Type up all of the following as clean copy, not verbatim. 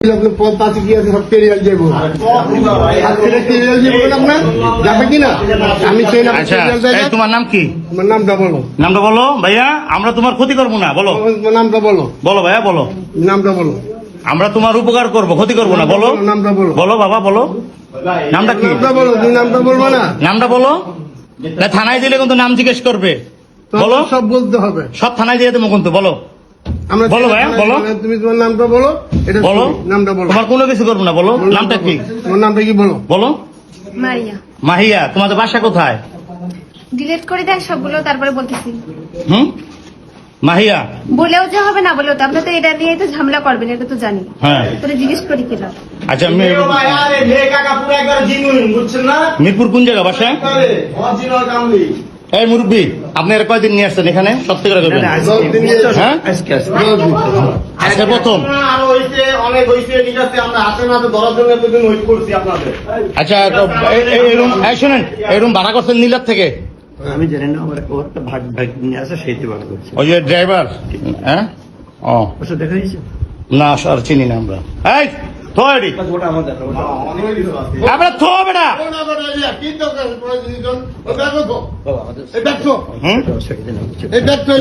পাশে কি আছে সব কেরিয়াল যাবো কেরিয়াল যাবো আপনার যাবে কিনা আমি সেই নাম। আচ্ছা তোমার নাম কি? আমার নামটা বলো। নামটা বলো ভাইয়া, আমরা তোমার ক্ষতি করবো না। বলো নামটা বলো। বলো ভাইয়া বলো নামটা বলো। আমরা তোমার উপকার করবো, ক্ষতি করবো না। বলো নামটা বলো। বলো বাবা বলো নামটা কি? নামটা বলো। তুমি নামটা বলবো না। নামটা বলো। না, থানায় দিলে কিন্তু নাম জিজ্ঞেস করবে। বলো সব বলতে হবে। সব থানায় দিয়ে দেবো কিন্তু। বলো আমরা বলো ভাইয়া বলো। তুমি তোমার নামটা বলো। এটা বলো নামটা বলো। তোমার কোনো কিছু করবো না। বলো নামটা কি? তোমার নামটা কি বলো। বলো মারিয়া। মাহিয়া। তোমাদের বাসা কোথায়? ডিলিট করে দেন সবগুলো, তারপরে বলতেছি। মাহিয়া বলেও যে হবে না বলেও তো আপনি তো এটা নিয়ে তো ঝামেলা করবেন, এটা তো জানি। হ্যাঁ তোরে জিজ্ঞেস করি কিনা। আচ্ছা মিরপুর কোন জায়গা বাসা? এই মুরব্বী আপনি এর কয়দিন নিয়ে আসছেন এখানে? সত্যি করে করবেন। হ্যাঁ আজকে প্রথম। আচ্ছা শোনেন, এই রুম ভাড়া করছেন নীলার থেকে? আমি জানি না, আমার একটা ভাগ নিয়ে আসে সেইতে ভাগ করছে। ওই যে ড্রাইভার? হ্যাঁ ও ওটা দেখা দিয়েছে না স্যার, চিনি না আমরা। এই থো এডি ওটা আমাদের আমরা থো বেটা।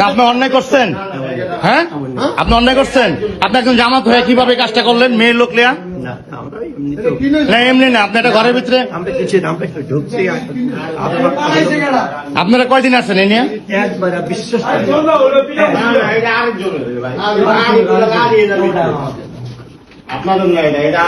আপনি অন্যায় করছেন। হ্যাঁ আপনি অন্যায় করছেন। আপনি একজন জামাত হয়ে কিভাবে কাজটা করলেন? মেয়ের লোক লিয়া না, আমরা এমনিতে না, এমনি না। আপনি একটা ঘরের ভিতরে আমরা কিছু আমরা একটু ঢুকছি। আপনারা কয়দিন আছেন এ নিয়ে? একবার বিশ্বাস করি আপনাদের না এটা